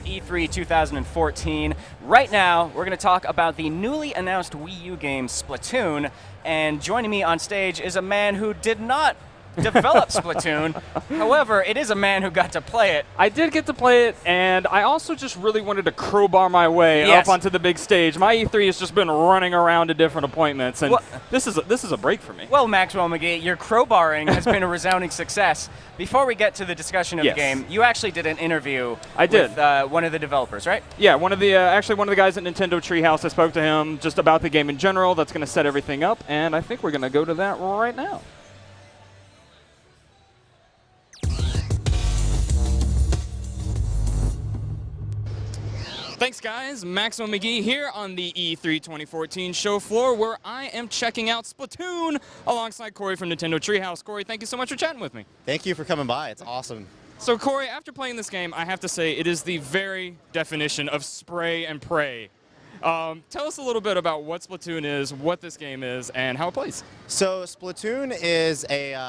E3 2014. Right now, we're going to talk about the newly announced Wii U game Splatoon, and joining me on stage is a man who did not develop Splatoon. However, it is a man who got to play it. I did get to play it, and I also just really wanted to crowbar my way up onto the big stage. My E3 has just been running around to different appointments, and this is a break for me. Well, Maxwell McGee, your crowbarring has been a resounding success. Before we get to the discussion of the game, you actually did an interview with one of the developers, right? Yeah, actually one of the guys at Nintendo Treehouse. I spoke to him just about the game in general. That's going to set everything up, and I think we're going to go to that right now. Thanks, guys. Maxwell McGee here on the E3 2014 show floor, where I am checking out Splatoon alongside Corey from Nintendo Treehouse. Corey, thank you so much for chatting with me. Thank you for coming by. It's awesome. So, Corey, after playing this game, I have to say it is the very definition of spray and pray. Tell us a little bit about what Splatoon is, what this game is, and how it plays. So Splatoon is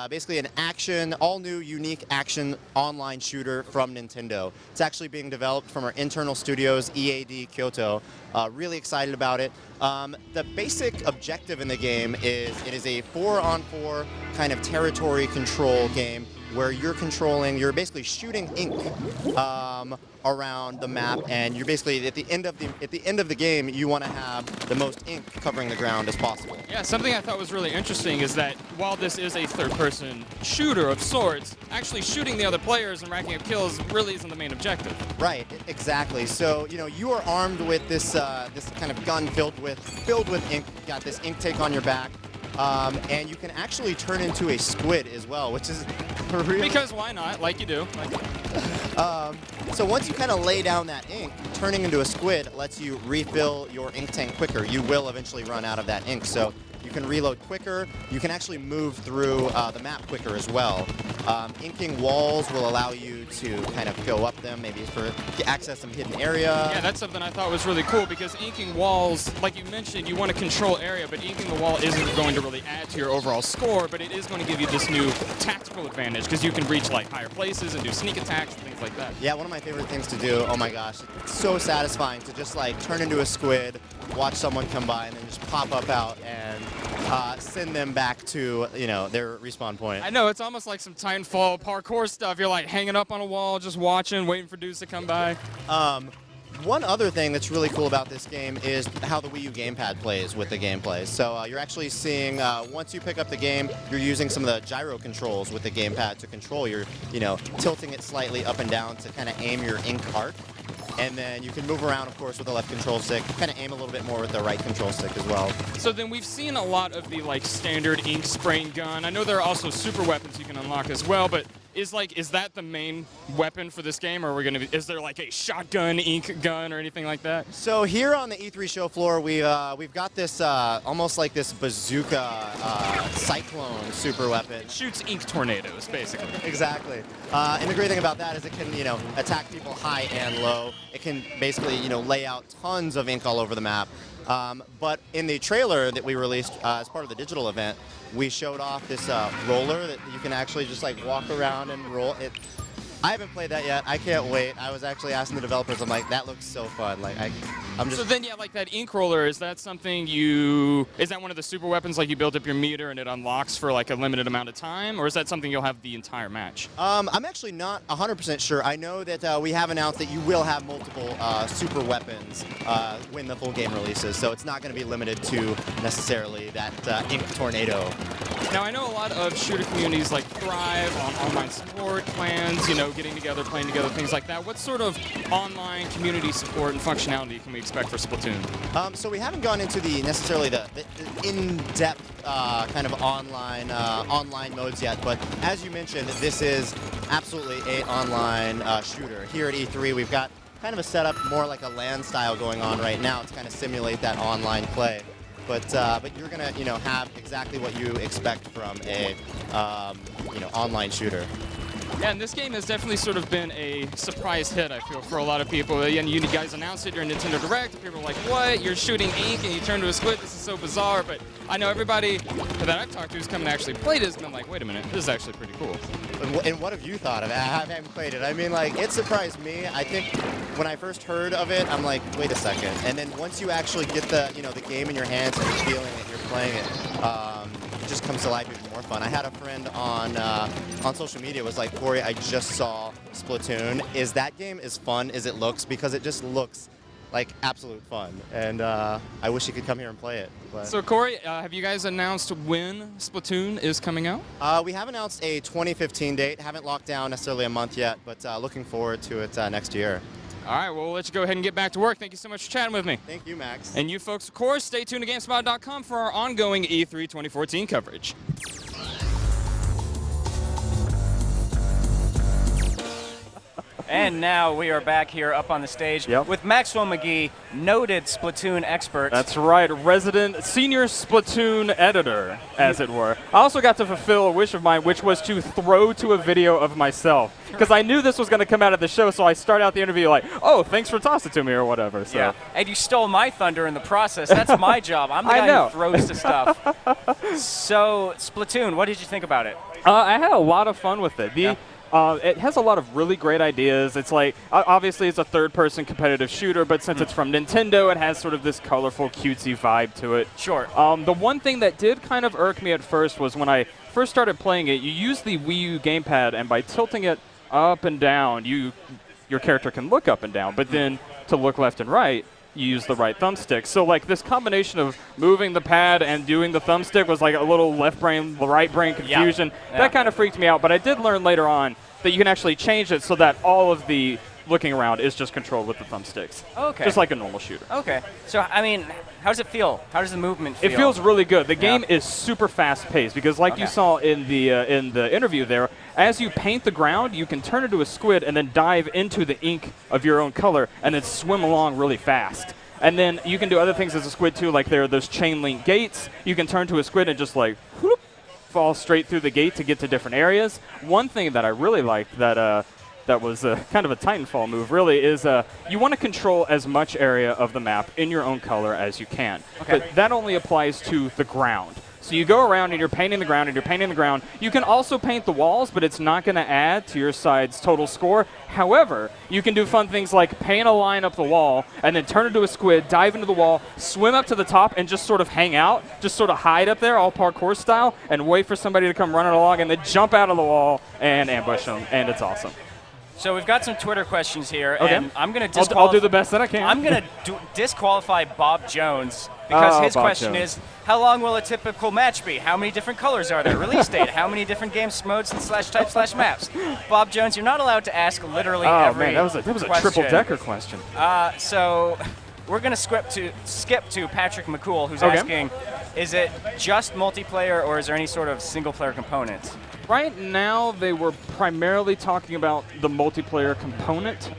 basically an action, all-new, unique action online shooter from Nintendo. It's actually being developed from our internal studios, EAD Kyoto. Really excited about it. The basic objective in the game is it is a 4-on-4 kind of territory control game where you're basically shooting ink around the map, and you're basically at the end of the game you want to have the most ink covering the ground as possible. Yeah, something I thought was really interesting is that while this is a third-person shooter of sorts, actually shooting the other players and racking up kills really isn't the main objective. Right, exactly. So you are armed with this this kind of gun filled with ink. You got this ink take on your back. And you can actually turn into a squid as well, which is really... Because why not? Like you do. So once you kind of lay down that ink, turning into a squid lets you refill your ink tank quicker. You will eventually run out of that ink, so you can reload quicker. You can actually move through the map quicker as well. Inking walls will allow you to kind of go up them, maybe for access some hidden area. Yeah, that's something I thought was really cool, because inking walls, like you mentioned, you want to control area, but inking the wall isn't going to really add to your overall score, but it is going to give you this new tactical advantage, because you can reach like higher places and do sneak attacks and things like that. Yeah, one of my favorite things to do, oh my gosh, it's so satisfying to just like turn into a squid, watch someone come by, and then just pop up out and send them back to their respawn point. I know, it's almost like some Titanfall parkour stuff. You're like hanging up on a wall, just watching, waiting for dudes to come by. One other thing that's really cool about this game is how the Wii U gamepad plays with the gameplay. So you're actually seeing, once you pick up the game, you're using some of the gyro controls with the gamepad to control. You're, tilting it slightly up and down to kind of aim your ink arc. And then you can move around, of course, with the left control stick. Kind of aim a little bit more with the right control stick as well. So then we've seen a lot of the standard ink spraying gun. I know there are also super weapons you can unlock as well, but is that the main weapon for this game, or is there like a shotgun ink gun or anything like that? So here on the E3 show floor, we've got this almost like this bazooka cyclone super weapon. It shoots ink tornadoes, basically. Exactly. And the great thing about that is it can attack people high and low. It can basically lay out tons of ink all over the map. But in the trailer that we released as part of the digital event, we showed off this roller that you can actually just like walk around and roll it. I haven't played that yet. I can't wait. I was actually asking the developers, I'm like, that looks so fun. Like, I'm just... So then, yeah, like that ink roller, is that something is that one of the super weapons, like you build up your meter and it unlocks for like a limited amount of time, or is that something you'll have the entire match? I'm actually not 100% sure. I know that we have announced that you will have multiple super weapons when the full game releases, so it's not going to be limited to necessarily that ink tornado. Now, I know a lot of shooter communities like thrive on online support plans, getting together, playing together, things like that. What sort of online community support and functionality can we expect for Splatoon? So we haven't gone into necessarily the in-depth kind of online modes yet, but as you mentioned, this is absolutely an online shooter. Here at E3, we've got kind of a setup more like a LAN style going on right now to kind of simulate that online play. But you're gonna have exactly what you expect from a online shooter. Yeah, and this game has definitely sort of been a surprise hit, I feel, for a lot of people. And you guys announced it during Nintendo Direct, and people were like, what? You're shooting ink and you turn to a squid? This is so bizarre. But I know everybody that I've talked to who's come and actually played it has been like, wait a minute, this is actually pretty cool. And what have you thought of it? I haven't played it. I mean, like, it surprised me. I think when I first heard of it, I'm like, wait a second. And then once you actually get the, the game in your hands and you're feeling it, you're playing it, it just comes to life even more fun. I had a friend on social media was like, Corey, I just saw Splatoon. Is that game as fun as it looks? Because it just looks like absolute fun. And I wish you could come here and play it. But. So Corey, have you guys announced when Splatoon is coming out? We have announced a 2015 date. Haven't locked down necessarily a month yet, but looking forward to it next year. All right, well, we'll let you go ahead and get back to work. Thank you so much for chatting with me. Thank you, Max. And you folks, of course, stay tuned to GameSpot.com for our ongoing E3 2014 coverage. And now we are back here up on the stage with Maxwell McGee, noted Splatoon expert. That's right, resident senior Splatoon editor, as it were. I also got to fulfill a wish of mine, which was to throw to a video of myself. Because I knew this was going to come out of the show, so I start out the interview like, oh, thanks for tossing it to me or whatever. So. Yeah, and you stole my thunder in the process. That's my job. I'm the guy who throws to stuff. So, Splatoon, what did you think about it? I had a lot of fun with it. It has a lot of really great ideas. It's like, obviously it's a third-person competitive shooter, but since it's from Nintendo, it has sort of this colorful, cutesy vibe to it. Sure. The one thing that did kind of irk me at first was when I first started playing it, you use the Wii U gamepad, and by tilting it up and down, your character can look up and down, but then to look left and right, you use the right thumbstick. So like this combination of moving the pad and doing the thumbstick was like a little left brain, right brain confusion. That kind of freaked me out, but I did learn later on that you can actually change it so that all of the looking around is just controlled with the thumbsticks. Okay. Just like a normal shooter. Okay. So, I mean, how does it feel? How does the movement feel? It feels really good. The game is super fast-paced because like you saw in the interview there, as you paint the ground, you can turn into a squid and then dive into the ink of your own color and then swim along really fast. And then you can do other things as a squid too, like there are those chain link gates. You can turn to a squid and just like whoop, fall straight through the gate to get to different areas. One thing that I really liked that was kind of a Titanfall move, really, is you want to control as much area of the map in your own color as you can. Okay. But that only applies to the ground. So you go around and you're painting the ground and you're painting the ground. You can also paint the walls, but it's not going to add to your side's total score. However, you can do fun things like paint a line up the wall and then turn into a squid, dive into the wall, swim up to the top, and just sort of hang out, just sort of hide up there, all parkour style, and wait for somebody to come running along and then jump out of the wall and ambush them, and it's awesome. So we've got some Twitter questions here, and I'm going to I'll do the best that I can. I'm going to disqualify Bob Jones because his question is, how long will a typical match be? How many different colors are there? Release date? How many different games, modes, and / maps? Bob Jones, you're not allowed to ask literally every man, that was a triple-decker question. So we're going to skip to Patrick McCool, who's asking, is it just multiplayer or is there any sort of single-player component? Right now, they were primarily talking about the multiplayer component,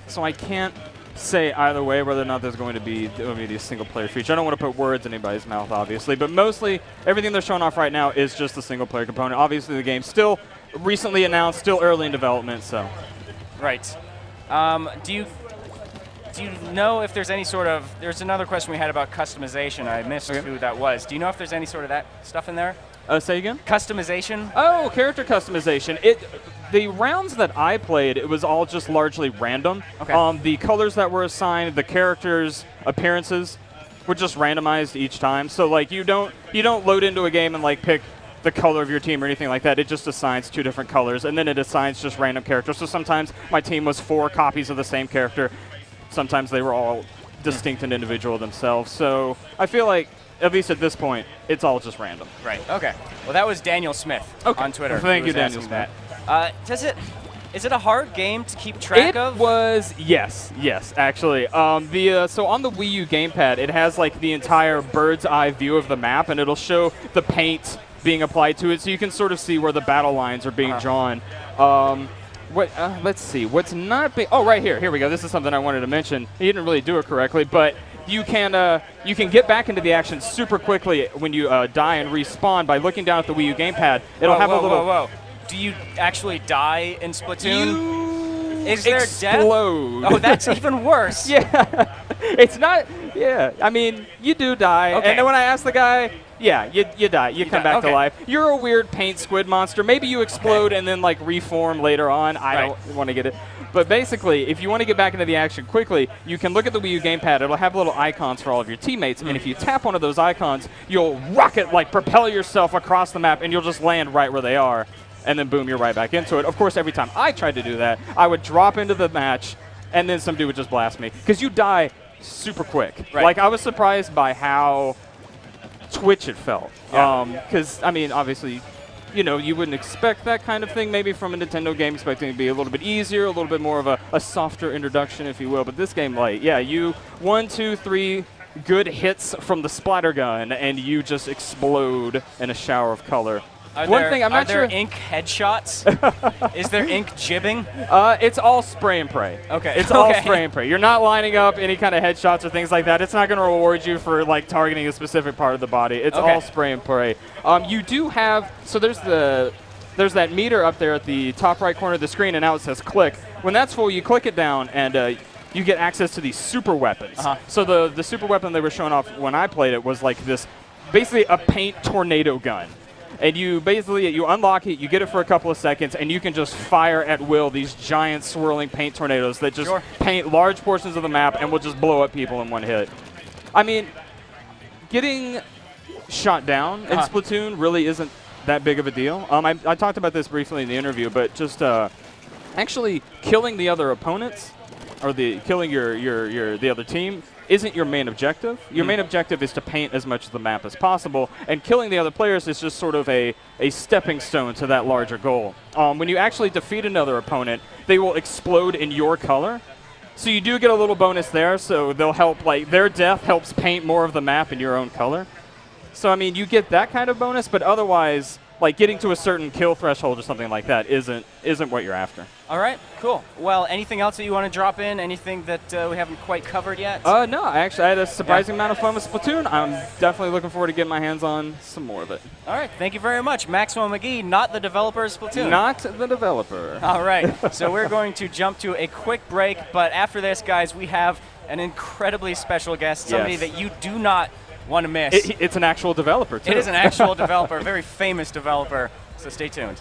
so I can't say either way whether or not there's going to be a single-player feature. I don't want to put words in anybody's mouth, obviously, but mostly everything they're showing off right now is just the single-player component. Obviously, the game's still recently announced, still early in development, so. Right. Do you know if there's any sort of, there's another question we had about customization. I missed who that was. Do you know if there's any sort of that stuff in there? Say again? Customization? Oh, character customization. The rounds that I played, it was all just largely random. Okay. The colors that were assigned, the characters' appearances were just randomized each time. So like you don't load into a game and like pick the color of your team or anything like that. It just assigns 2 different colors, and then it assigns just random characters. So sometimes my team was 4 copies of the same character. Sometimes they were all distinct and individual themselves. So I feel like, at least at this point, it's all just random. Right. Okay. Well, that was Daniel Smith on Twitter. Well, thank you, Daniel Smith. Is it a hard game to keep track of? It was, yes, actually. So on the Wii U gamepad, it has like the entire bird's eye view of the map, and it'll show the paint being applied to it, so you can sort of see where the battle lines are being drawn. Let's see. What's not big? Oh, right here. Here we go. This is something I wanted to mention. He didn't really do it correctly, but you can get back into the action super quickly when you die and respawn by looking down at the Wii U gamepad. It'll have a little. Whoa. do you actually die in Splatoon? Is there explode. death? Oh, that's even worse. Yeah, it's not. Yeah, I mean, you do die, Okay. and then when I asked the guy, yeah, you die. You come back to life. You're a weird paint squid monster. Maybe you explode and then like reform later on. I don't want to get it. But basically, if you want to get back into the action quickly, you can look at the Wii U gamepad. It'll have little icons for all of your teammates, and if you tap one of those icons, you'll rocket, like propel yourself across the map, and you'll just land right where they are. And then boom, you're right back into it. Of course, every time I tried to do that, I would drop into the match, and then some dude would just blast me. Because you die super quick. Right. Like, I was surprised by how twitch it felt. Because, I mean, obviously, you know, you wouldn't expect that kind of thing maybe from a Nintendo game, expecting it to be a little bit easier, a little bit more of a softer introduction, if you will. But this game, like, yeah, you 1, 2, 3 good hits from the splatter gun, and you just explode in a shower of color. Are Are there ink headshots? Is there ink jibbing? It's all spray and pray. Okay. It's all spray and pray. You're not lining up any kind of headshots or things like that. It's not going to reward you for like targeting a specific part of the body. It's all spray and pray. You do have, so there's that meter up there at the top right corner of the screen, and now it says click. When that's full, you click it down, and you get access to these super weapons. So the super weapon they were showing off when I played it was like this, basically a paint tornado gun. And you basically, you unlock it, you get it for a couple of seconds, and you can just fire at will these giant swirling paint tornadoes that just paint large portions of the map and will just blow up people in one hit. I mean, getting shot down in Splatoon really isn't that big of a deal. I talked about this briefly in the interview, but just actually killing the other opponents or killing the other team isn't your main objective. Your main objective is to paint as much of the map as possible, and killing the other players is just sort of a stepping stone to that larger goal. When you actually defeat another opponent, they will explode in your color. So you do get a little bonus there, so they'll help, like, their death helps paint more of the map in your own color. So, I mean, you get that kind of bonus, but otherwise, like, getting to a certain kill threshold or something like that isn't what you're after. All right, cool. Well, anything else that you want to drop in? Anything that we haven't quite covered yet? No, I had a surprising amount of fun with Splatoon. I'm definitely looking forward to getting my hands on some more of it. All right, thank you very much. Maxwell McGee, not the developer of Splatoon. Not the developer. All right, so we're going to jump to a quick break, but after this, guys, we have an incredibly special guest, somebody that you do not want to miss. It's an actual developer, too. It is an actual developer, a very famous developer, so stay tuned.